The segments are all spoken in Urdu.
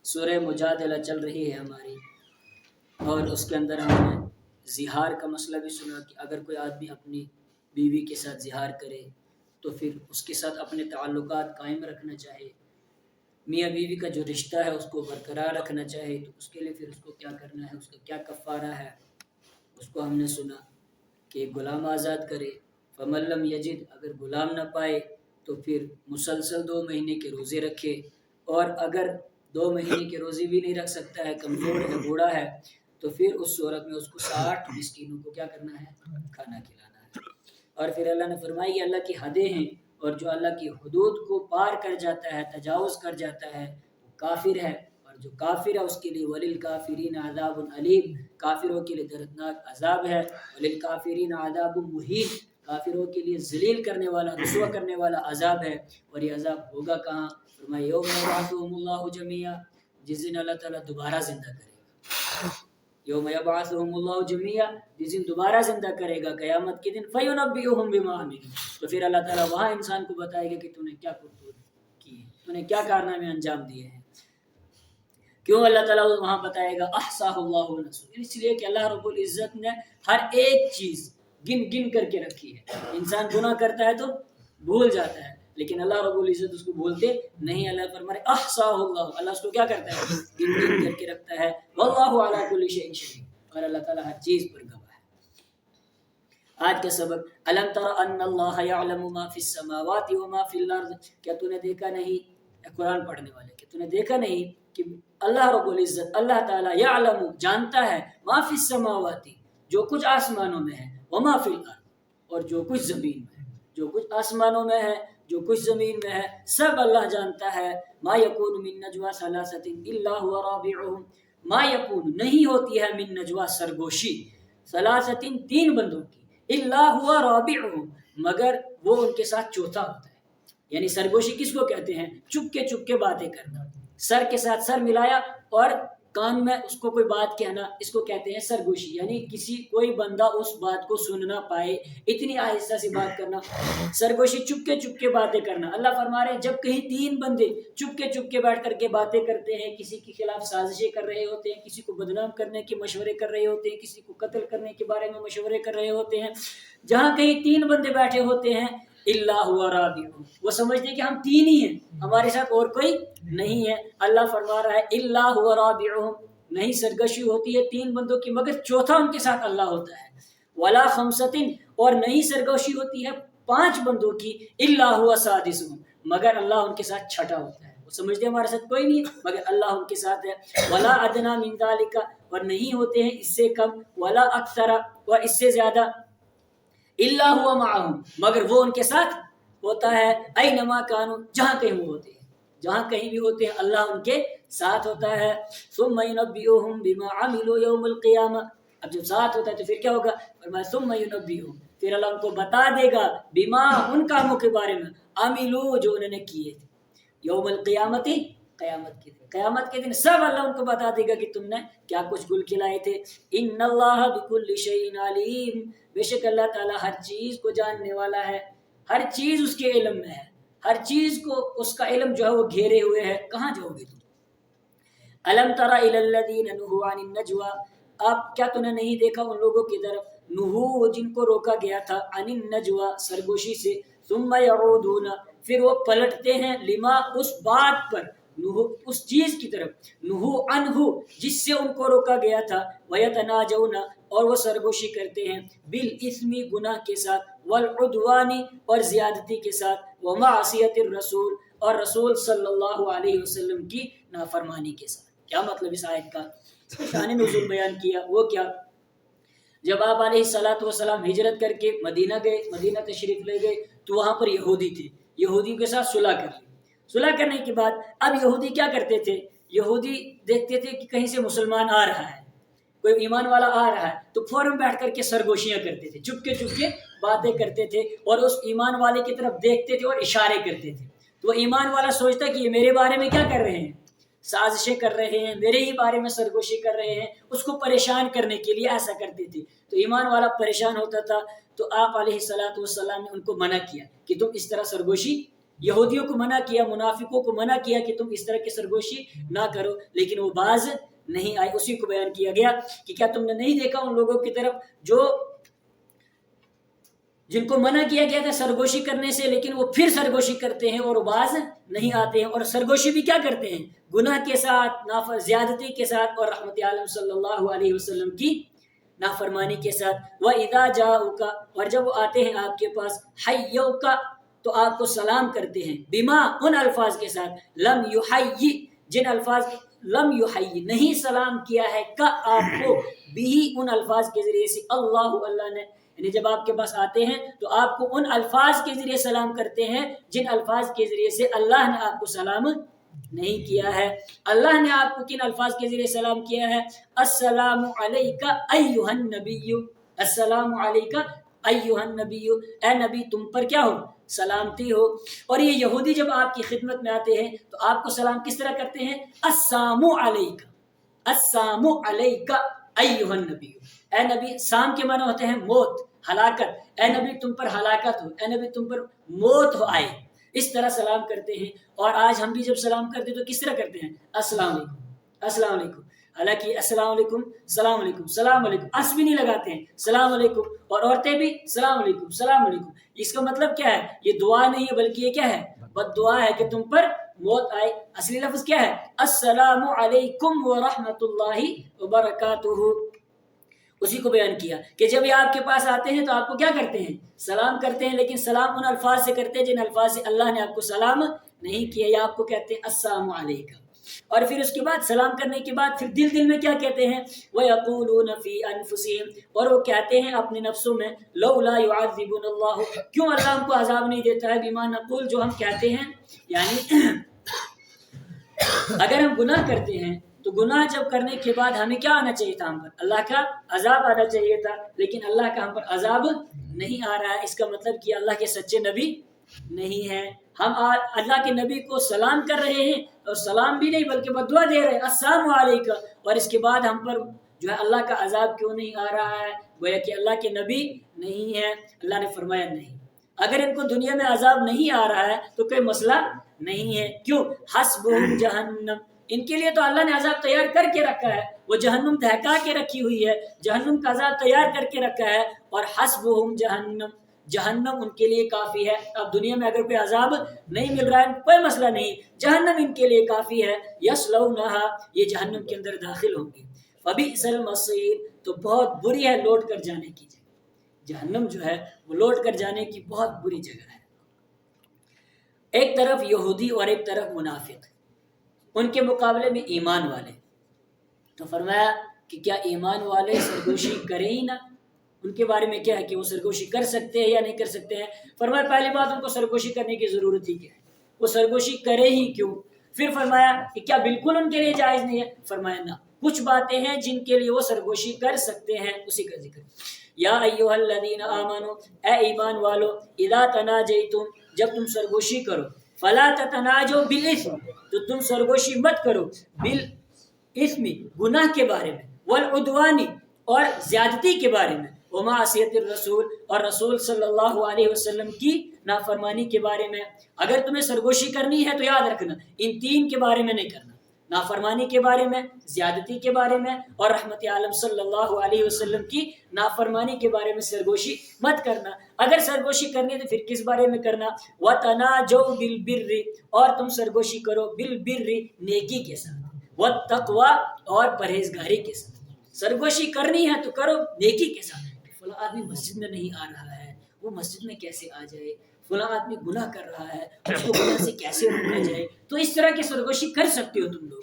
سورہ مجادلہ چل رہی ہے ہماری، اور اس کے اندر ہم نے زہار کا مسئلہ بھی سنا کہ اگر کوئی آدمی اپنی بیوی کے ساتھ زہار کرے تو پھر اس کے ساتھ اپنے تعلقات قائم رکھنا چاہے، میاں بیوی کا جو رشتہ ہے اس کو برقرار رکھنا چاہے، تو اس کے لیے پھر اس کو کیا کرنا ہے، اس کا کیا کفارہ ہے، اس کو ہم نے سنا کہ غلام آزاد کرے، فمن لم یجد، اگر غلام نہ پائے تو پھر مسلسل 2 مہینے کے روزے رکھے، اور اگر 2 مہینے کے روزے بھی نہیں رکھ سکتا ہے، کمزور ہے، بوڑھا ہے، تو پھر اس صورت میں اس کو 60 مسکینوں کو کیا کرنا ہے، کھانا کھلانا ہے۔ اور پھر اللہ نے فرمایا یہ اللہ کی حدیں ہیں، اور جو اللہ کی حدود کو پار کر جاتا ہے، تجاوز کر جاتا ہے، وہ کافر ہے، اور جو کافر ہے اس کے لیے وللکافرین عذاب علیم، کافروں کے لیے دردناک عذاب ہے، وللکافرین عذاب مہین، کافروں کے لیے ذلیل کرنے والا، رسوا کرنے والا عذاب ہے۔ اور یہ عذاب ہوگا کہاں؟ فرمایا یوم یبعثھم اللہ جمیعا، جس دن اللہ تعالیٰ دوبارہ زندہ کرے گا، یوم یبعثھم اللہ جمیعا، جس دن دوبارہ زندہ کرے گا قیامت کے دن، فینبئہم بما عملوا، تو پھر اللہ تعالیٰ وہاں انسان کو بتائے گا کہ تو نے کیا کرتوت کی ہے، تو نے کیا کارنامے انجام دیے ہیں۔ کیوں اللہ تعالیٰ وہاں بتائے گا احصاہ اللہ ونسوہ؟ اس لیے کہ اللہ رب العزت نے ہر ایک چیز گن گن کر کے رکھی ہے۔ انسان گناہ کرتا ہے تو بھول جاتا ہے، لیکن اللہ رب العزت اس کو بھولتے نہیں۔ اللہ فرمائے احصاہ اللہ، اللہ اس کو کیا کرتا ہے، گن گن کر کے رکھتا ہے۔ واللہ علی کل شیء شہید، اور اللہ تعالیٰ ہر چیز پر گواہ ہے۔ آج کا سبق، الم تر ان اللہ یعلم ما فی السماوات وما فی الارض، کیا تو نے دیکھا نہیں، قرآن پڑھنے والے، کہ تو نے دیکھا نہیں کہ اللہ رب العزت، اللہ تعالیٰ یعلم، جانتا ہے، ما فی السماوات، جو کچھ آسمانوں میں ہے، وما فی الارض، اور جو کچھ زمین میں ہے، جو کچھ آسمانوں میں ہے، جو کچھ زمین میں ہے، سب اللہ جانتا ہے۔ ما یکون من نجوا ثلاثۃ الا هو رابعهم، ما یکون، نہیں ہوتی ہے، من نجوا، سرگوشی، ثلاثۃ، 3 بندوں کی، الا هو رابعهم، مگر وہ ان کے ساتھ چوتھا ہوتا ہے۔ یعنی سرگوشی کس کو کہتے ہیں؟ چپ کے باتیں کرنا، سر کے ساتھ سر ملایا اور کان میں اس کو کوئی بات کہنا، اس کو کہتے ہیں سرگوشی، یعنی کوئی بندہ اس بات کو سن نہ پائے، اتنی آہستہ سے بات کرنا، سرگوشی، چپ کے باتیں کرنا۔ اللہ فرما رہے ہیں جب کہیں 3 بندے چپ کے بیٹھ کر کے باتیں کرتے ہیں، کسی کے خلاف سازشیں کر رہے ہوتے ہیں، کسی کو بدنام کرنے کے مشورے کر رہے ہوتے ہیں، کسی کو قتل کرنے کے بارے میں مشورے کر رہے ہوتے ہیں، جہاں کہیں 3 بندے بیٹھے ہوتے ہیں، اللہ ہوا رابعہم، وہ سمجھتے ہیں کہ ہم 3 ہی ہیں، ہمارے ساتھ اور کوئی نہیں ہے۔ اللہ فرما رہا ہے اللہ ہوا رابعہم، نہیں سرگوشی ہوتی ہے 3 بندوں کی مگر چوتھا ان کے ساتھ اللہ ہوتا ہے۔ ولا خمسۃ، اور نہیں سرگوشی ہوتی ہے 5 بندوں کی، اللہ ہوا سادسہم، مگر اللہ ان کے ساتھ چھٹا ہوتا ہے۔ وہ سمجھتے ہیں ہمارے ساتھ کوئی نہیں مگر اللہ ان کے ساتھ ہے۔ ولا ادنی من ذلک، اور نہیں ہوتے ہیں اس سے کم، ولا اکثر، اور اس سے زیادہ، اللہ ہوا معہم، مگر وہ ان کے ساتھ ہوتا ہے، اینما کانوا، جہاں کہیں وہ ہوتے ہیں، جہاں کہیں بھی ہوتے ہیں اللہ ان کے ساتھ ہوتا ہے۔ ثم ینبئہم بما عملوا یوم القیامہ، اب جب ساتھ ہوتا ہے تو پھر کیا ہوگا؟ فرمایا ثم ینبئہم، پھر اللہ ان کو بتا دے گا، بما، ان کاموں کے بارے میں، عملوا، جو انہوں نے کیے تھے، یوم القیامت، قیامت کے دن سب اللہ ان کو بتا دے گا کہ تم نے کیا کچھ گل کھلائے تھے۔ ان اللہ بکل شیء علیم، بے شک اللہ تعالیٰ ہر چیز کو جاننے والا ہے، ہر چیز اس کے علم میں ہے، ہر چیز کو اس کا علم جو ہے وہ گھیرے ہوئے ہے۔ کہاں جاؤ گے تم؟ الم تر الی الذین نہوا عن النجوى، آپ کیا تم نے نہیں دیکھا ان لوگوں کی طرف، نہو، جن کو روکا گیا تھا، عن النجوى، سرگوشی سے، ثم یعودون، پھر وہ پلٹتے ہیں، لما، اس بات پر، نہو، اس چیز کی طرف، نہو عنہ، جس سے ان کو روکا گیا تھا، ویتناجون، اور وہ سرگوشی کرتے ہیں، بالاثم، گناہ کے ساتھ، والعدوان، اور زیادتی کے ساتھ، ومعصیت الرسول، اور رسول صلی اللہ علیہ وسلم کی نافرمانی کے ساتھ۔ کیا مطلب اس آیت کا؟ شان نزول بیان کیا، وہ کیا، جب آپ علیہ السلام ہجرت کر کے مدینہ گئے، مدینہ تشریف لے گئے، تو وہاں پر یہودی تھے، یہودی کے ساتھ صلح کر لی، صلح کرنے کے بعد اب یہودی کیا کرتے تھے، یہودی دیکھتے تھے کہ کہیں سے مسلمان آ رہا ہے، کوئی ایمان والا آ رہا ہے، تو فوراً بیٹھ کر کے سرگوشیاں کرتے تھے، چپ کے باتیں کرتے تھے، اور اس ایمان والے کی طرف دیکھتے تھے اور اشارے کرتے تھے، تو وہ ایمان والا سوچتا کہ یہ میرے بارے میں کیا کر رہے ہیں، سازشیں کر رہے ہیں، میرے ہی بارے میں سرگوشی کر رہے ہیں، اس کو پریشان کرنے کے لیے ایسا کرتے تھے۔ تو ایمان والا پریشان ہوتا تھا، تو آپ علیہ السلام نے ان کو منع کیا کہ تم اس طرح سرگوشی یہودیوں کو منع کیا، منافقوں کو منع کیا کہ تم اس طرح کی سرگوشی نہ کرو، لیکن وہ باز نہیں آئے۔ اسی کو بیان کیا گیا کہ کیا تم نے نہیں دیکھا ان لوگوں کی طرف جن کو منع کیا گیا تھا سرگوشی کرنے سے، لیکن وہ پھر سرگوشی کرتے ہیں اور وہ باز نہیں آتے ہیں، اور سرگوشی بھی کیا کرتے ہیں؟ گناہ کے ساتھ، زیادتی کے ساتھ، اور رحمت عالم صلی اللہ علیہ وسلم کی نافرمانی کے ساتھ۔ وَإِذَا جَاءُوكَ، اور جب وہ آتے ہیں آپ کے پاس، حَيَّوْكَ، تو آپ کو سلام کرتے ہیں، بما، ان الفاظ کے ساتھ، لم یحیی، جن الفاظ لم یحیی، نہیں سلام کیا ہے، کا آپ کو، بھی، ان الفاظ کے ذریعے سے، اللہ نے، یعنی جب آپ کے پاس آتے ہیں تو آپ کو ان الفاظ کے ذریعے سلام کرتے ہیں جن الفاظ کے ذریعے سے اللہ نے آپ کو سلام نہیں کیا ہے۔ اللہ نے آپ کو کن الفاظ کے ذریعے سلام کیا ہے؟ السلام علیکہ ایھا النبی، السلام علیکہ ایھا النبی، اے نبی تم پر کیا ہو؟ سلامتی ہو۔ اور یہ یہودی جب آپ کی خدمت میں آتے ہیں تو آپ کو سلام کس طرح کرتے ہیں؟ السلام علیکہ، السلام علیکہ ایھا النبی، اے نبی، سام کے معنی ہوتے ہیں موت، ہلاکت، اے نبی تم پر ہلاکت ہو، اے نبی تم پر موت ہو آئے، اس طرح سلام کرتے ہیں۔ اور آج ہم بھی جب سلام کرتے ہیں تو کس طرح کرتے ہیں؟ السلام علیکم، السلام علیکم، حالانکہ السلام علیکم، السلام علیکم، السلام علیکم، اس بھی نہیں لگاتے ہیں، السلام علیکم، اور عورتیں بھی السلام علیکم، السلام علیکم۔ اس کا مطلب کیا ہے؟ یہ دعا نہیں ہے بلکہ یہ کیا ہے؟ بد دعا ہے کہ تم پر موت آئے۔ اصلی لفظ کیا ہے؟ السلام علیکم ورحمۃ اللہ وبرکاتہ۔ اسی کو بیان کیا کہ جب یہ آپ کے پاس آتے ہیں تو آپ کو کیا کرتے ہیں؟ سلام کرتے ہیں، لیکن سلام ان الفاظ سے کرتے ہیں جن الفاظ سے اللہ نے آپ کو سلام نہیں کیا، یا آپ کو کہتے ہیں السلام علیکم۔ اور پھر اس کے بعد سلام کرنے کے بعد پھر دل میں کیا کہتے ہیں؟ وَيَقُولُونَ فِي أَنفُسِهِمْ، اور وہ کہتے ہیں اپنے نفسوں میں، لَوْلَا يُعَذِّبُنَ اللَّهُ، کیوں اللہ ہم کو عذاب نہیں دیتا ہے، بِمَا نَقُولُ، جو ہم کہتے ہیں، یعنی اگر ہم گناہ کرتے ہیں تو گناہ جب کرنے کے بعد ہمیں کیا آنا چاہیے تھا؟ ہم پر اللہ کا عذاب آنا چاہیے تھا، لیکن اللہ کا ہم پر عذاب نہیں آ رہا ہے۔ اس کا مطلب کہ اللہ کے سچے نبی نہیں ہیں۔ ہم اللہ کے نبی کو سلام کر رہے ہیں، اور سلام بھی نہیں بلکہ بدعا دے رہے ہیں، السلام علیکم، اور اس کے بعد ہم پر جو ہے اللہ کا عذاب کیوں نہیں آ رہا ہے؟ گویا کہ اللہ کے نبی نہیں ہے۔ اللہ نے فرمایا نہیں، اگر ان کو دنیا میں عذاب نہیں آ رہا ہے تو کوئی مسئلہ نہیں ہے۔ کیوں؟ حسبہم جہنم، ان کے لیے تو اللہ نے عذاب تیار کر کے رکھا ہے، وہ جہنم دہکا کے رکھی ہوئی ہے، جہنم کا عذاب تیار کر کے رکھا ہے، اور حسبہم جہنم، جہنم ان کے لیے کافی ہے۔ اب دنیا میں اگر کوئی عذاب نہیں مل رہا ہے کوئی مسئلہ نہیں، جہنم ان کے لیے کافی ہے، یصلونھا، یہ جہنم کے اندر داخل ہوں گے، فبئس المصیر، تو بہت بری ہے لوٹ کر جانے کی جگہ۔ جہنم جو ہے وہ لوٹ کر جانے کی بہت بری جگہ ہے۔ ایک طرف یہودی اور ایک طرف منافق، ان کے مقابلے میں ایمان والے۔ تو فرمایا کہ کیا ایمان والے سرگوشی کریں ہی نہ؟ ان کے بارے میں کیا ہے کہ وہ سرگوشی کر سکتے ہیں یا نہیں کر سکتے ہیں؟ فرمایا پہلی بات ان کو سرگوشی کرنے کی ضرورت ہی کیا ہے؟ وہ سرگوشی کرے ہی کیوں؟ پھر فرمایا کہ کیا بالکل ان کے لیے جائز نہیں ہے؟ فرمایا نہ، کچھ باتیں ہیں جن کے لیے وہ سرگوشی کر سکتے ہیں، اسی کا ذکر۔ یا ایھا الذین آمنوا، اے ایمان والو، اذا تناجیتم، جب تم سرگوشی کرو، فلا تتناجوا بالاثم، تو تم سرگوشی مت کرو، بالاثم، گناہ کے بارے میں، والعدوان، اور زیادتی کے بارے میں، ومعصیت الرسول، اور رسول صلی اللہ علیہ وسلم کی نافرمانی کے بارے میں۔ اگر تمہیں سرگوشی کرنی ہے تو یاد رکھنا ان تین کے بارے میں نہیں کرنا، نافرمانی کے بارے میں، زیادتی کے بارے میں، اور رحمت عالم صلی اللہ علیہ وسلم کی نافرمانی کے بارے میں سرگوشی مت کرنا۔ اگر سرگوشی کرنی ہے تو پھر کس بارے میں کرنا؟ وَتَنَاجَوْا بِالْبِرِّ، اور تم سرگوشی کرو بالبر، نیکی کے ساتھ، وَالتَّقْوَى، اور پرہیزگاری کے ساتھ۔ سرگوشی کرنی ہے تو کرو نیکی کے ساتھ۔ فلاں آدمی مسجد میں نہیں آ رہا ہے، وہ مسجد میں کیسے آ جائے؟ فلاں آدمی گناہ کر رہا ہے، اس کو گناہ سے کیسے روکا جائے؟ تو اس طرح کی سرگوشی کر سکتے ہو تم لوگ۔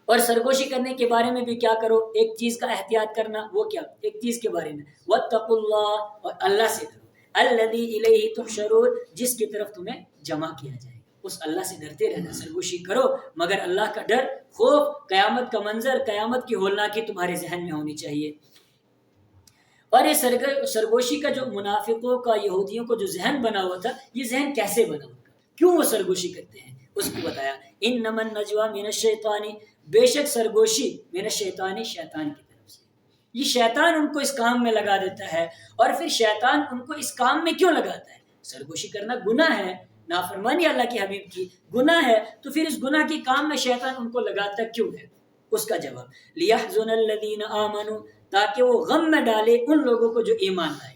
اور سرگوشی کرنے کے بارے میں بھی کیا کرو؟ ایک چیز کا احتیاط کرنا، وہ کیا؟ ایک چیز کے بارے میں، واتقوا اللہ، اور اللہ سے ڈرو، الذی الیہ تحشرون، جس کی طرف تمہیں جمع کیا جائے، اس اللہ سے ڈرتے رہنا۔ سرگوشی کرو مگر اللہ کا ڈر، خوف، قیامت کا منظر، قیامت کی ہولناکی تمہارے ذہن میں ہونی چاہیے۔ اور یہ سرگوشی کا جو منافقوں کا، یہودیوں کو جو ذہن بنا ہوا تھا، یہ ذہن کیسے بنا ہوا تھا؟ کیوں وہ سرگوشی کرتے ہیں؟ اس کو بتایا، انما النجوى من الشیطان، بے شک سرگوشی من الشیطان، شیطان کی طرف سے۔ یہ شیطان ان کو اس کام میں لگا دیتا ہے۔ اور پھر شیطان ان کو اس کام میں کیوں لگاتا ہے؟ سرگوشی کرنا گناہ ہے، نافرمانی اللہ کے حبیب کی گناہ ہے، تو پھر اس گناہ کے کام میں شیطان ان کو لگاتا کیوں ہے؟ اس کا جواب لیحزن الذین آمنوا، تاکہ وہ غم میں ڈالے ان لوگوں کو جو ایمان لائے۔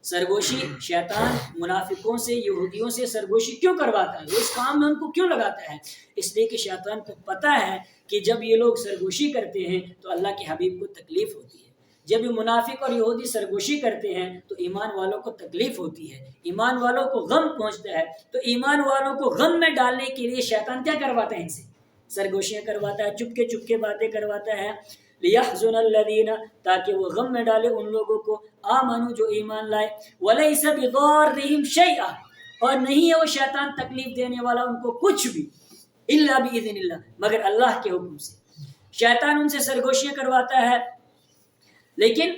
سرگوشی شیطان منافقوں سے، یہودیوں سے سرگوشی کیوں کرواتا ہے؟ اس کام میں ان کو کیوں لگاتا ہے؟ اس لیے کہ شیطان کو پتہ ہے کہ جب یہ لوگ سرگوشی کرتے ہیں تو اللہ کے حبیب کو تکلیف ہوتی ہے، جب یہ منافق اور یہودی سرگوشی کرتے ہیں تو ایمان والوں کو تکلیف ہوتی ہے، ایمان والوں کو غم پہنچتا ہے، تو ایمان والوں کو غم میں ڈالنے کے لیے شیطان کیا کرواتا ہے؟ ان سے سرگوشیاں کرواتا ہے، چپکے چپکے باتیں کرواتا ہے، لیحزن الذین، تاکہ وہ غم میں ڈالے ان لوگوں کو آمنو جو ایمان لائے، ولیس بضارہم شیئا، اور نہیں ہے وہ شیطان تکلیف دینے والا ان کو کچھ بھی، الا باذن اللہ، مگر اللہ کے حکم سے۔ شیطان ان سے سرگوشیاں کرواتا ہے لیکن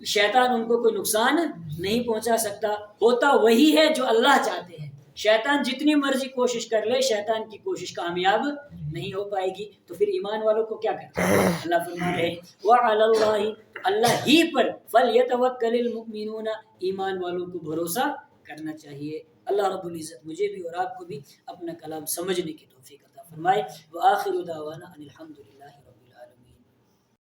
شیطان ان کو کوئی نقصان نہیں پہنچا سکتا، ہوتا وہی ہے جو اللہ چاہتے ہیں۔ شیطان جتنی مرضی کوشش کر لے، شیطان کی کوشش کامیاب نہیں ہو پائے گی، تو پھر ایمان والوں کو کیا کرنا ہے؟ اللہ فرما رہے ہیں وعلی اللہ، اللہ ہی پر فلیتوکل المؤمنون، ایمان والوں کو بھروسہ کرنا چاہیے۔ اللہ رب العزت مجھے بھی اور آپ کو بھی اپنا کلام سمجھنے کی توفیق عطا فرمائے۔ وآخر دعوانا ان الحمد للہ۔